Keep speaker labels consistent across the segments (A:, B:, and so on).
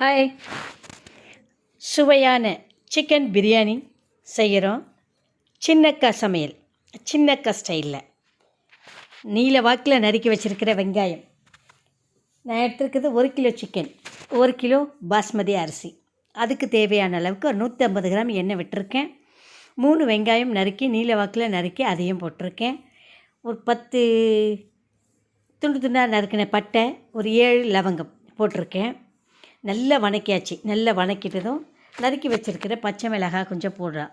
A: Hi, சுவையான chicken biryani செய்கிறோம். சின்னக்கா சமையல், சின்னக்கா ஸ்டைலில். நீல வாக்கில் நறுக்கி வச்சுருக்கிற வெங்காயம், நான் எடுத்துருக்கிறது 1 கிலோ சிக்கன், 1 கிலோ பாஸ்மதி அரிசி. அதுக்கு தேவையான அளவுக்கு ஒரு 150 கிராம் எண்ணெய் விட்டுருக்கேன். 3 வெங்காயம் நறுக்கி நீல வாக்கில் நறுக்கி அதையும் போட்டிருக்கேன். ஒரு 10 துண்டு துண்டாக நறுக்கின பட்டை, ஒரு 7 லவங்கம் போட்டிருக்கேன். நல்லா வணக்கியாச்சு. நல்லா வணக்கிட்டதும் நறுக்கி வச்சுருக்கிற பச்சை மிளகாய் கொஞ்சம் போடுறா.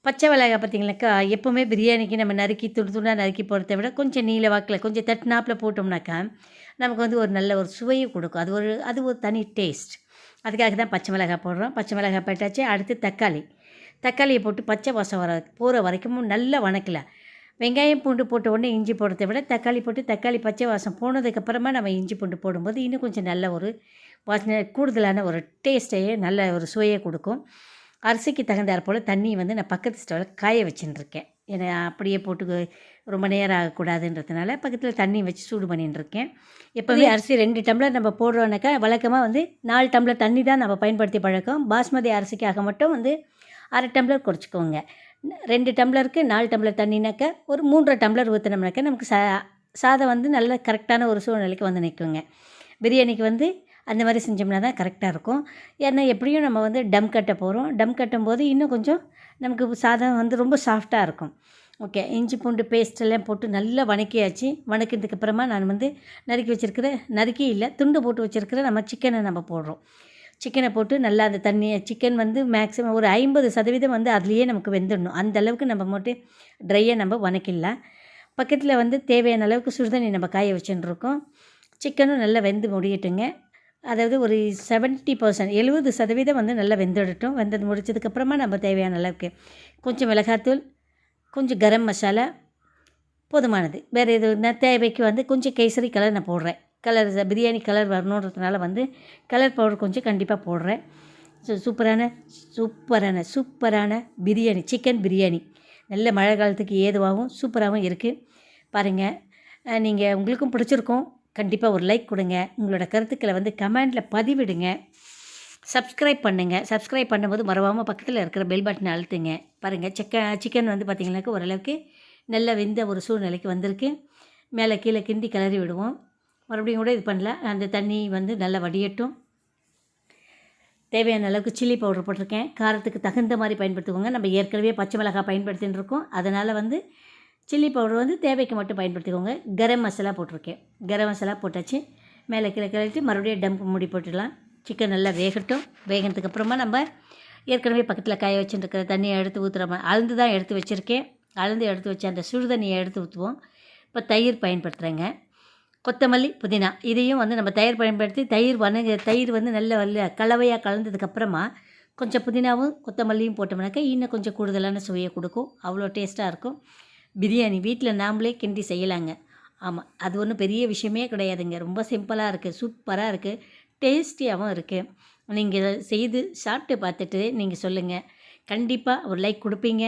A: பச்சை மிளகாய் பார்த்திங்கனாக்கா எப்போவுமே பிரியாணிக்கு நம்ம நறுக்கி துண்டு துண்டாக நறுக்கி போடுறத விட கொஞ்சம் நீல வாக்கில் கொஞ்சம் தட்டுனாப்பில் போட்டோம்னாக்கா நமக்கு வந்து ஒரு நல்ல ஒரு சுவையை கொடுக்கும். அது ஒரு தனி டேஸ்ட். அதுக்காக தான் பச்சை மிளகாய் போடுறோம். பச்சை மிளகாய் போட்டாச்சு. அடுத்து தக்காளியை போட்டு பச்சை வாசம் போகிற வரைக்கும் நல்லா வணக்கலாம். வெங்காயம் பூண்டு போட்ட உடனே இஞ்சி போடுறத விட தக்காளி போட்டு தக்காளி பச்சை வாசம் போனதுக்கப்புறமா நம்ம இஞ்சி பூண்டு போடும்போது இன்னும் கொஞ்சம் நல்ல ஒரு வாசனை, கூடுதலான ஒரு டேஸ்ட்டையே நல்ல ஒரு சுவையை கொடுக்கும். அரிசிக்கு தகுந்தாற் போல் தண்ணி வந்து நான் பக்கத்து ஸ்டவ்வில் காய வச்சுட்டுருக்கேன். ஏன்னா அப்படியே போட்டு ரொம்ப நேரம் ஆகக்கூடாதுன்றதுனால பக்கத்தில் தண்ணி வச்சு சூடு பண்ணிட்டுருக்கேன். எப்போவே அரிசி 2 டம்ளர் நம்ம போடுறோன்னாக்கா வழக்கமாக வந்து 4 டம்ளர் தண்ணி தான் நம்ம பயன்படுத்தி பழக்கம். பாஸ்மதி அரிசிக்காக மட்டும் வந்து 1/2 டம்ளர் குறைச்சிக்கோங்க. 2 டம்ளருக்கு 4 டம்ளர் தண்ணினாக்கா ஒரு 3.5 டம்ளர் ஊற்றினோம்னாக்கா நமக்கு சாதம் வந்து நல்ல கரெக்டான ஒரு சூழ்நிலைக்கு வந்து நிற்குங்க. பிரியாணிக்கு வந்து அந்த மாதிரி செஞ்சோம்னா தான் கரெக்டாக இருக்கும். ஏன்னா எப்படியும் நம்ம வந்து டம் கட்ட போகிறோம். டம் கட்டும்போது இன்னும் கொஞ்சம் நமக்கு சாதம் வந்து ரொம்ப சாஃப்டாக இருக்கும். ஓகே, இஞ்சி பூண்டு பேஸ்ட் எல்லாம் போட்டு நல்லா வணக்கியாச்சு. வணக்கினதுக்கப்புறமா நான் வந்து நறுக்கி இல்லை துண்டு போட்டு வச்சுருக்கிற நம்ம சிக்கனை நம்ம போடுறோம். சிக்கனை போட்டு நல்லா அந்த தண்ணியை சிக்கன் வந்து மேக்ஸிமம் ஒரு 50% வந்து அதுலேயே நமக்கு வெந்துடணும். அந்தளவுக்கு நம்ம மட்டும் ட்ரையாக நம்ம வணக்கிடலாம். பக்கத்தில் வந்து தேவையான அளவுக்கு சுடுதண்ணி நம்ம காய வச்சுட்டுருக்கோம். சிக்கனும் நல்லா வெந்து முடியட்டுங்க. அதாவது ஒரு 70%, 70% வந்து நல்லா வெந்துடட்டும். வெந்தது முடிச்சதுக்கப்புறமா நம்ம தேவையான அளவுக்கு கொஞ்சம் மிளகாத்தூள், கொஞ்சம் கரம் மசாலா போதுமானது. வேறு எதுனா தேவைக்கு வந்து கொஞ்சம் கேசரி கலர் நான் போடுறேன். பிரியாணி கலர் வரணுன்றதுனால வந்து கலர் பவுடர் கொஞ்சம் கண்டிப்பாக போடுறேன். சூப்பரான பிரியாணி, சிக்கன் பிரியாணி நல்ல மழை காலத்துக்கு ஏதுவாகவும் சூப்பராகவும் இருக்குது. பாருங்கள், நீங்கள் உங்களுக்கும் பிடிச்சிருக்கும். கண்டிப்பாக ஒரு லைக் கொடுங்க. உங்களோட கருத்துக்களை வந்து கமெண்டில் பதிவிடுங்க. சப்ஸ்கிரைப் பண்ணுங்கள். சப்ஸ்கிரைப் பண்ணும்போது மறவாமல் பக்கத்தில் இருக்கிற பெல் பட்டனை அழுத்துங்க. பாருங்கள், சிக்கன் வந்து பார்த்திங்கனாக்கா ஓரளவுக்கு நல்லா வெந்த ஒரு சூழ்நிலைக்கு வந்திருக்கு. மேலே கீழே கிண்டி கிளறி விடுவோம். மறுபடியும் கூட இது பண்ணல. அந்த தண்ணி வந்து நல்லா வடியட்டும். தேவையான அளவுக்கு சில்லி பவுடர் போட்டிருக்கேன். காரத்துக்கு தகுந்த மாதிரி பயன்படுத்திக்கோங்க. நம்ம ஏற்கனவே பச்சை மிளகாய் பயன்படுத்தின்னு இருக்கோம். அதனால் வந்து சில்லி பவுடர் வந்து தேவைக்கு மட்டும் பயன்படுத்திக்கோங்க. கரம் மசாலா போட்டிருக்கேன். கரம் மசாலா போட்டாச்சு. மேலே கீழே கிளறிட்டு மறுபடியும் டம்ப் மூடி போட்டுடலாம். சிக்கன் நல்லா வேகட்டும். வேகினதுக்கப்புறமா நம்ம ஏற்கனவே பக்கத்தில் காய வச்சுருக்கிற தண்ணியை எடுத்து ஊற்றுறோம். அளந்து தான் எடுத்து வச்சுருக்கேன். அளந்து எடுத்து வச்சு அந்த சுடு தண்ணியை எடுத்து ஊற்றுவோம். இப்போ தயிர் பயன்படுத்துகிறேங்க. கொத்தமல்லி, புதினா இதையும் வந்து நம்ம பயன்படுத்தி தயிர் வந்து நல்ல கலவையாக கலந்ததுக்கப்புறமா கொஞ்சம் புதினாவும் கொத்தமல்லியும் போட்டோம்னாக்கா இன்னும் கொஞ்சம் கூடுதலான சுவையை கொடுக்கும். அவ்வளோ டேஸ்ட்டாக இருக்கும். பிரியாணி வீட்டில் நாம்ளே கிண்டி செய்யலாங்க. ஆமாம், அது ஒன்றும் பெரிய விஷயமே கிடையாதுங்க. ரொம்ப சிம்பிளாக இருக்குது, சூப்பராக இருக்குது, டேஸ்டியாகவும் இருக்குது. நீங்கள் செய்து சாப்பிட்டு பார்த்துட்டு நீங்கள் சொல்லுங்கள். கண்டிப்பாக ஒரு லைக் கொடுப்பீங்க,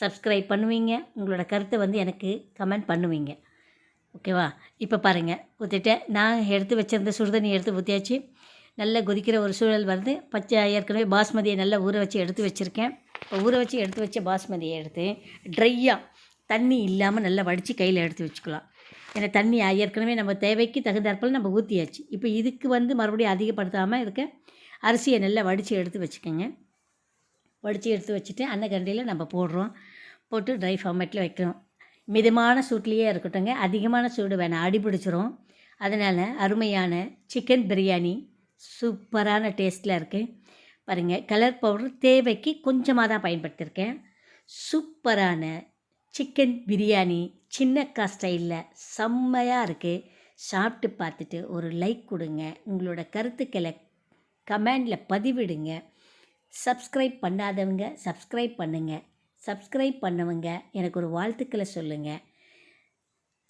A: சப்ஸ்கிரைப் பண்ணுவீங்க, உங்களோட கருத்தை வந்து எனக்கு கமெண்ட் பண்ணுவீங்க. ஓகேவா? இப்போ பாருங்கள், ஊற்றிட்டேன். நான் எடுத்து வச்சுருந்த சுடுதண்ணி எடுத்து ஊற்றியாச்சு. நல்லா கொதிக்கிற ஒரு சூழல் வருது. ஏற்கனவே பாஸ்மதியை நல்லா ஊற வச்சு எடுத்து வச்சுருக்கேன். இப்போ ஊற வச்சு எடுத்து வச்ச பாஸ்மதியை எடுத்து ட்ரையாக தண்ணி இல்லாமல் நல்லா வடித்து கையில் எடுத்து வச்சுக்கலாம். ஏன்னா தண்ணி ஏற்கனவே நம்ம தேவைக்கு தகுந்தாற்போல் நம்ம ஊற்றியாச்சு. இப்போ இதுக்கு வந்து மறுபடியும் அதிகப்படுத்தாமல் இருக்க அரிசியை நல்லா வடித்து எடுத்து வச்சுக்கோங்க. வடித்து எடுத்து வச்சுட்டு அன்னக்கரண்டியில் நம்ம போடுறோம். போட்டு ட்ரை ஃபார்மேட்டில் வைக்கிறோம். மிதமான சூட்லேயே இருக்கட்டும்ங்க. அதிகமான சூடு வேணாம், அடிபிடிச்சிரும். அதனால் அருமையான சிக்கன் பிரியாணி சூப்பரான டேஸ்ட்டில் இருக்குது. பாருங்கள், கலர் பவுடர் தேவைக்கு கொஞ்சமாக தான் பயன்படுத்தியிருக்கேன். சூப்பரான சிக்கன் பிரியாணி சின்னக்கா ஸ்டைலில் செம்மையாக இருக்குது. சாப்பிட்டு பார்த்துட்டு ஒரு லைக் கொடுங்க. உங்களோட கருத்துக்களை கமெண்டில் பதிவிடுங்க. சப்ஸ்கிரைப் பண்ணாதவங்க சப்ஸ்கிரைப் பண்ணுங்கள். சப்ஸ்கிரைப் பண்ணவங்க எனக்கு ஒரு வாழ்த்துக்களை சொல்லுங்கள்.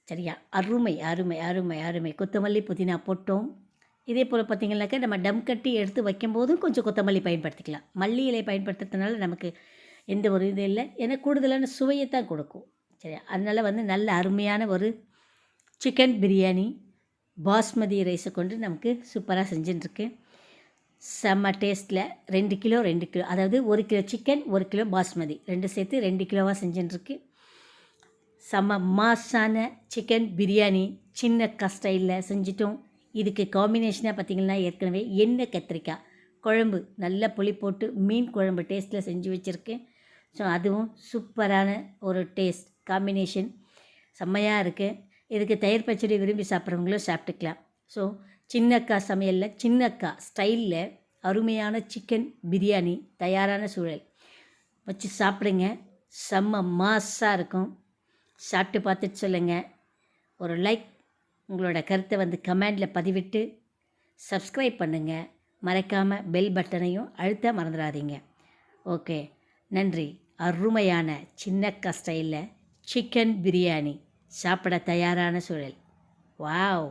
A: சரியா? அருமை. கொத்தமல்லி, புதினா போட்டோம். இதே போல் பார்த்திங்கனாக்கா நம்ம டம் கட்டி எடுத்து வைக்கும்போதும் கொஞ்சம் கொத்தமல்லி பயன்படுத்திக்கலாம். மல்லி இலை பயன்படுத்துறதுனால நமக்கு எந்த ஒரு இது இல்லை. ஏன்னா கூடுதலான சுவையை தான் கொடுக்கும். சரியா? அதனால் வந்து நல்ல அருமையான ஒரு சிக்கன் பிரியாணி பாஸ்மதி ரைஸை கொண்டு நமக்கு சூப்பராக செஞ்சுட்டுருக்கு. செம்ம டேஸ்ட்டில் 2 கிலோ 2 கிலோ, அதாவது 1 கிலோ சிக்கன் 1 கிலோ பாஸ்மதி ரெண்டு சேர்த்து 2 கிலோவாக செஞ்சுட்டுருக்கு. செம்ம மாஸான சிக்கன் பிரியாணி சின்ன ஸ்டைலில் செஞ்சிட்டோம். இதுக்கு காம்பினேஷனாக பார்த்திங்கன்னா ஏற்கனவே எண்ணெய் கத்திரிக்காய் குழம்பு நல்ல புளி போட்டு மீன் குழம்பு டேஸ்ட்டில் செஞ்சு வச்சுருக்கேன். ஸோ அதுவும் சூப்பரான ஒரு டேஸ்ட் காம்பினேஷன் செம்மையாக இருக்குது. இதுக்கு தயிர் பச்சடி விரும்பி சாப்பிட்றவங்களும் சாப்பிட்டுக்கலாம். ஸோ சின்னக்கா சமையலில் சின்னக்கா ஸ்டைலில் அருமையான சிக்கன் பிரியாணி தயாரான சூழல் வச்சு சாப்பிடுங்க. செம்ம மாஸாக இருக்கும். சாப்பிட்டு பார்த்துட்டு சொல்லுங்கள். ஒரு லைக், உங்களோட கருத்தை வந்து கமெண்டில் பதிவிட்டு சப்ஸ்கிரைப் பண்ணுங்கள். மறக்காமல் பெல் பட்டனையும் அழுத்த மறந்துடாதீங்க. ஓகே, நன்றி. அருமையான சின்னக்கா ஸ்டைலில் சிக்கன் பிரியாணி சாப்பிட தயாரான சூழல். வாவ்!